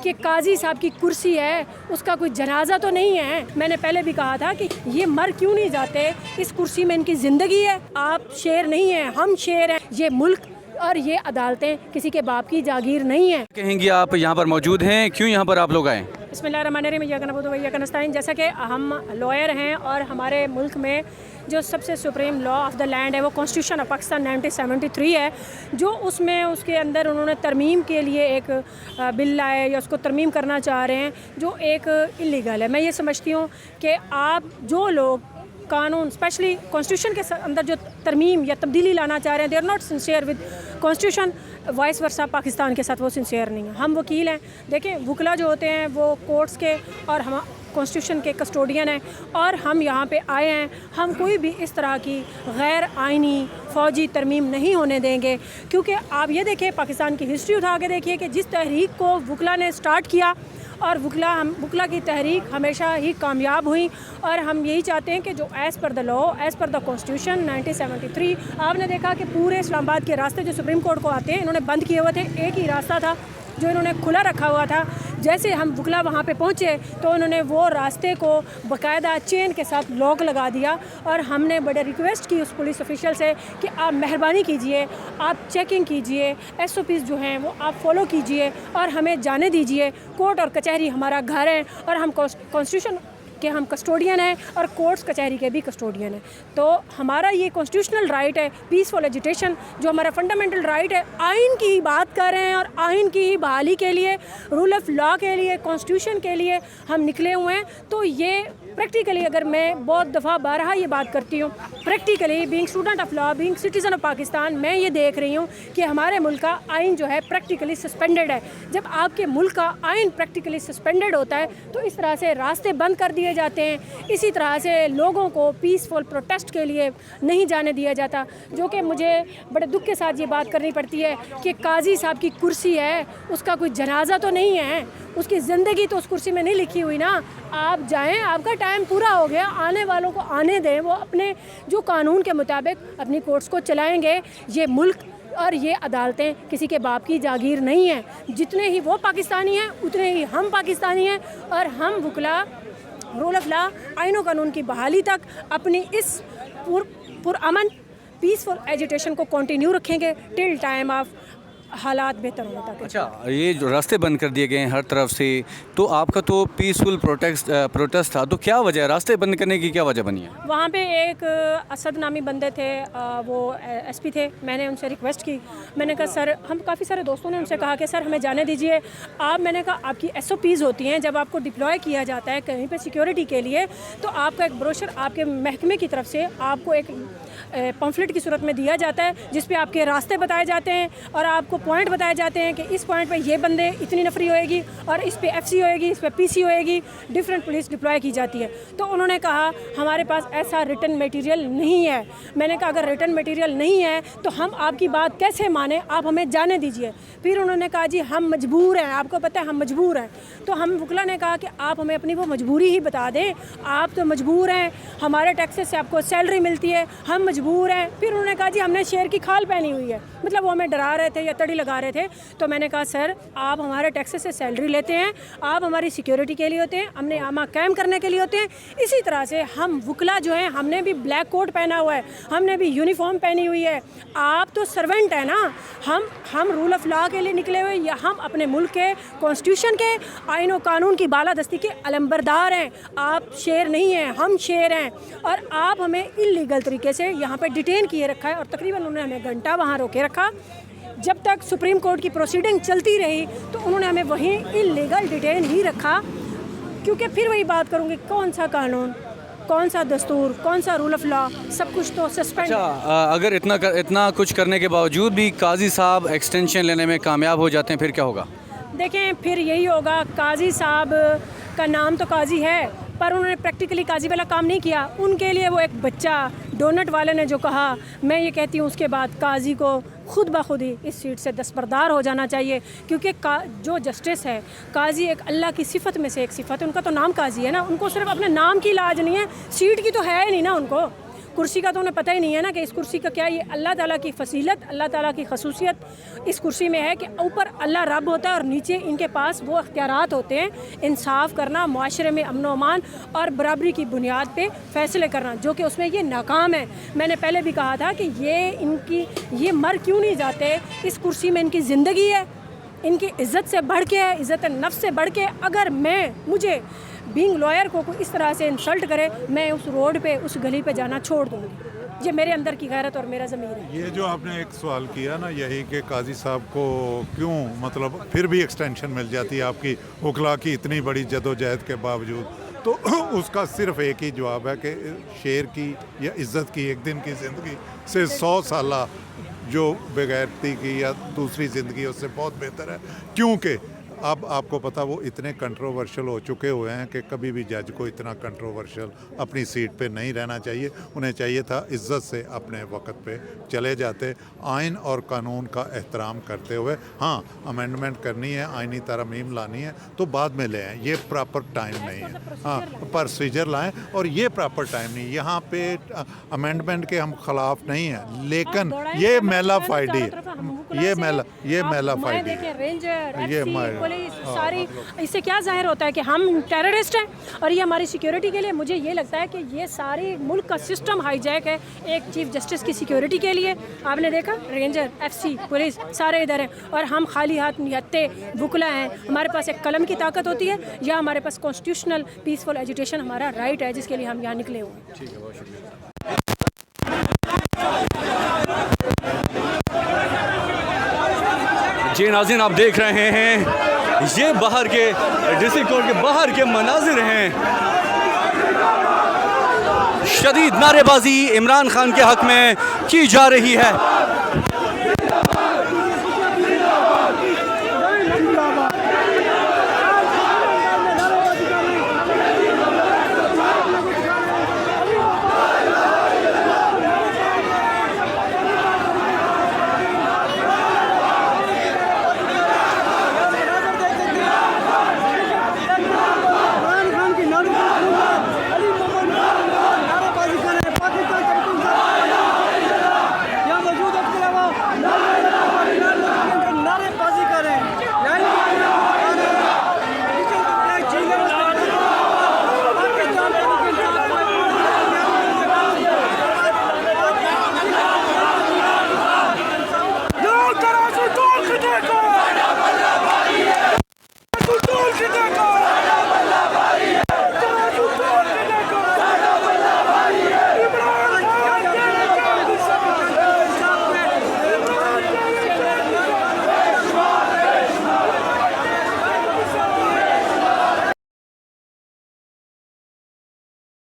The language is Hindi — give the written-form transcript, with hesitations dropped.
कि काजी साहब की कुर्सी है, उसका कोई जनाजा तो नहीं है। मैंने पहले भी कहा था कि ये मर क्यों नहीं जाते, इस कुर्सी में इनकी ज़िंदगी है। आप शेर नहीं हैं, हम शेर हैं। ये मुल्क और ये अदालतें किसी के बाप की जागीर नहीं है। कहेंगी आप यहाँ पर मौजूद हैं, क्यों यहाँ पर आप लोग आए? बिस्मिल्लाहिर्रहमानिर्रहीम। जैसा कि हम लॉयर हैं और हमारे मुल्क में जो सबसे supreme law of the land है वो कॉन्स्टिट्यूशन ऑफ पाकिस्तान 1973 है, जो उसमें उसके अंदर उन्होंने तरमीम के लिए एक बिल लाए या उसको तरमीम करना चाह रहे हैं जो एक इलीगल है। मैं ये समझती हूँ कि आप जो लोग कानून स्पेशली कॉन्स्टिट्यूशन के अंदर जो तरमीम या तब्दीली लाना चाह रहे हैं, they are not sincere with constitution. Vice versa Pakistan के साथ वो सिंसियर नहीं है। हम वकील हैं। देखें, वकला जो होते हैं वो कोर्ट्स के और हम कॉन्स्टिट्यूशन के कस्टोडियन हैं और हम यहाँ पे आए हैं। हम कोई भी इस तरह की गैर आइनी फ़ौजी तरमीम नहीं होने देंगे, क्योंकि आप ये देखें, पाकिस्तान की हिस्ट्री उठा के देखिए कि जिस तहरीक को वकला ने स्टार्ट किया और वकला की तहरीक हमेशा ही कामयाब हुई। और हम यही चाहते हैं कि जो as per the law, as per the constitution 1973, आपने देखा कि पूरे इस्लामाबाद के रास्ते जो सुप्रीम कोर्ट को आते हैं इन्होंने बंद किए हुए थे। एक ही रास्ता था जो इन्होंने खुला रखा हुआ था। जैसे हम वकला वहाँ पे पहुँचे तो उन्होंने वो रास्ते को बाकायदा चेन के साथ लॉक लगा दिया और हमने बड़े रिक्वेस्ट की उस पुलिस ऑफिशियल से कि आप मेहरबानी कीजिए, आप चेकिंग कीजिए, SOPs जो हैं वो आप फॉलो कीजिए और हमें जाने दीजिए। कोर्ट और कचहरी हमारा घर है और हम कॉन्स्टिट्यूशन के हम कस्टोडियन हैं और कोर्ट्स कचहरी के भी कस्टोडियन हैं। तो हमारा ये कॉन्स्टिट्यूशनल राइट है पीसफुल एजिटेशन, जो हमारा फंडामेंटल राइट है। आइन की ही बात कर रहे हैं और आइन की ही बहाली के लिए, रूल ऑफ लॉ के लिए, कॉन्स्टिट्यूशन के लिए हम निकले हुए हैं। तो ये प्रैक्टिकली, अगर मैं बहुत दफ़ा बारहा ये बात करती हूँ, practically being student of law, being citizen of Pakistan, मैं ये देख रही हूँ कि हमारे मुल्क का आइन जो है प्रैक्टिकली सस्पेंडेड है। जब आपके मुल्क का आइन प्रैक्टिकली सस्पेंडेड होता है तो इस तरह से रास्ते बंद कर दिए जाते हैं, इसी तरह से लोगों को पीसफुल प्रोटेस्ट के लिए नहीं जाने दिया जाता। जो कि मुझे बड़े दुख के साथ ये बात करनी पड़ती है कि काजी साहब की कुर्सी है, उसका कोई जनाजा तो नहीं है, उसकी ज़िंदगी तो उस कुर्सी में नहीं लिखी हुई ना। आप जाएं, आपका टाइम पूरा हो गया, आने वालों को आने दें, वो अपने जो कानून के मुताबिक अपनी कोर्ट्स को चलाएंगे। ये मुल्क और ये अदालतें किसी के बाप की जागीर नहीं है। जितने ही वो पाकिस्तानी हैं उतने ही हम पाकिस्तानी हैं और हम वकला रूल ऑफ लॉ, आइन और कानून की बहाली तक अपनी इस पुरअमन पीसफुल एजिटेशन को कंटिन्यू रखेंगे टिल टाइम ऑफ हालात बेहतर होने तक। अच्छा, ये जो रास्ते बंद कर दिए गए हैं हर तरफ से, तो आपका तो पीसफुल प्रोटेस्ट था, तो क्या वजह, रास्ते बंद करने की क्या वजह बनी है? वहाँ पे एक असद नामी बंदे थे, वो SP थे। मैंने उनसे रिक्वेस्ट की, मैंने कहा सर, हम काफ़ी सारे दोस्तों ने उनसे कहा कि सर हमें जाने दीजिए आप। मैंने कहा आपकी SOPs होती हैं, जब आपको डिप्लॉय किया जाता है कहीं पे सिक्योरिटी के लिए, तो आपका एक ब्रोशर आपके महकमे की तरफ से आपको एक पम्फलेट की सूरत में दिया जाता है, जिस पे आपके रास्ते बताए जाते हैं और आपको पॉइंट बताए जाते हैं कि इस पॉइंट पे ये बंदे इतनी नफरी होएगी और इस पे FC होएगी, इस पे PC होएगी, डिफरेंट पुलिस डिप्लॉय की जाती है। तो उन्होंने कहा हमारे पास ऐसा रिटन मटेरियल नहीं है। मैंने कहा अगर रिटन मटेरियल नहीं है तो हम आपकी बात कैसे माने, आप हमें जाने दीजिए। फिर उन्होंने कहा जी हम मजबूर हैं, आपको पता है हम मजबूर हैं। तो हम वकला ने कहा कि आप हमें अपनी वो मजबूरी ही बता दें, आप तो मजबूर हैं, हमारे टैक्सेस से आपको सैलरी मिलती है, हम मजबूर हैं। फिर उन्होंने कहा जी हमने शेर की खाल पहनी हुई है, मतलब वो हमें डरा रहे थे या तड़ी लगा रहे थे। तो मैंने कहा सर आप हमारे टैक्सेस से सैलरी लेते हैं, आप हमारी सिक्योरिटी के लिए होते हैं, हमने आमा कायम करने के लिए होते हैं। इसी तरह से हम वकला जो हैं, हमने भी ब्लैक कोट पहना हुआ है, हमने भी यूनिफॉर्म पहनी हुई है। आप तो सर्वेंट है ना, हम रूल ऑफ लॉ के लिए निकले हुए, या हम अपने मुल्क के कॉन्स्टिट्यूशन के आइन और कानून की बालादस्ती के अलंबरदार हैं। आप शेर नहीं हैं, हम शेर हैं। और आप हमें इल्लीगल तरीके से यहाँ पे डिटेन किए रखा है और तकरीबन उन्होंने हमें घंटा वहाँ रोके रखा। जब तक सुप्रीम कोर्ट की प्रोसीडिंग चलती रही तो उन्होंने हमें वहीं इल्लीगल डिटेन ही रखा, क्योंकि फिर वही बात करूँगी, कौन सा कानून, कौन सा दस्तूर, कौन सा रूल ऑफ लॉ, सब कुछ तो सस्पेंड। अच्छा, अगर इतना कुछ करने के बावजूद भी काजी साहब एक्सटेंशन लेने में कामयाब हो जाते हैं, फिर क्या होगा? देखें, फिर यही होगा। काजी साहब का नाम तो काजी है, पर उन्होंने प्रैक्टिकली काजी वाला काम नहीं किया। उनके लिए वो एक बच्चा डोनट वाले ने जो कहा, मैं ये कहती हूँ उसके बाद काजी को खुद ब खुद ही इस सीट से दस्तबरदार हो जाना चाहिए, क्योंकि जो जस्टिस है, काजी एक अल्लाह की सिफत में से एक सिफत है। उनका तो नाम काजी है ना, उनको सिर्फ अपने नाम की लाज नहीं है, सीट की तो है ही नहीं ना उनको। कुर्सी का तो उन्हें पता ही नहीं है ना कि इस कुर्सी का क्या, ये अल्लाह ताला की फसीलत, अल्लाह ताला की खसूसियत इस कुर्सी में है कि ऊपर अल्लाह रब होता है और नीचे इनके पास वो अख्तियारात होते हैं इंसाफ करना, मुआशरे में अमन व अमान और बराबरी की बुनियाद पे फैसले करना, जो कि उसमें ये नाकाम है। मैंने पहले भी कहा था कि ये मर क्यों नहीं जाते, इस कुर्सी में इनकी ज़िंदगी है, इनकी इज़्ज़त से बढ़ के है, इज़्ज़त नफ्स से बढ़ के। अगर मुझे बीइंग लॉयर को कोई इस तरह से इंसल्ट करे, मैं उस रोड पे, उस गली पे जाना छोड़ दूँगी। ये मेरे अंदर की गैरत और मेरा ज़मीर है। ये जो आपने एक सवाल किया ना, यही कि काजी साहब को क्यों मतलब फिर भी एक्सटेंशन मिल जाती है आपकी वकला की इतनी बड़ी जदोजहद के बावजूद, तो उसका सिर्फ एक ही जवाब है कि शेर की या इज़्ज़त की एक दिन की ज़िंदगी से 100 साल जो बेगैरती की या दूसरी ज़िंदगी उससे बहुत बेहतर है। क्योंकि अब आपको पता वो इतने कंट्रोवर्शियल हो चुके हुए हैं कि कभी भी जज को इतना कंट्रोवर्शियल अपनी सीट पे नहीं रहना चाहिए। उन्हें चाहिए था इज़्ज़त से अपने वक्त पे चले जाते, आइन और कानून का एहतराम करते हुए। हाँ, अमेंडमेंट करनी है, आइनी तरमीम लानी है तो बाद में ले आएँ, ये प्रॉपर टाइम नहीं है। हाँ, प्रोसीजर लाएँ और ये प्रॉपर टाइम नहीं। यहाँ पे अमेंडमेंट के हम खिलाफ नहीं हैं, लेकिन ये मेला फाइडी है, ये मेला फाइडी है, ये सारी। इससे क्या जाहिर होता है कि हम टेररिस्ट हैं और ये हमारी सिक्योरिटी के लिए। मुझे ये लगता है कि ये सारी मुल्क का सिस्टम हाईजैक है एक चीफ जस्टिस की सिक्योरिटी के लिए। आपने देखा रेंजर, एफसी, पुलिस सारे इधर हैं और हम खाली हाथ निहत्ते वुकला हैं। हमारे पास एक कलम की ताकत होती है या हमारे पास कॉन्स्टिट्यूशनल पीसफुल एजुटेशन हमारा राइट है जिसके लिए हम यहाँ निकले हुए हैं। ठीक है, बहुत शुक्रिया। जी नाज़रीन, आप देख रहे हैं ये बाहर के डिस्ट्रिक्ट कोर्ट के बाहर के मनाजिर हैं। शदीद नारेबाजी इमरान खान के हक में की जा रही है। Don't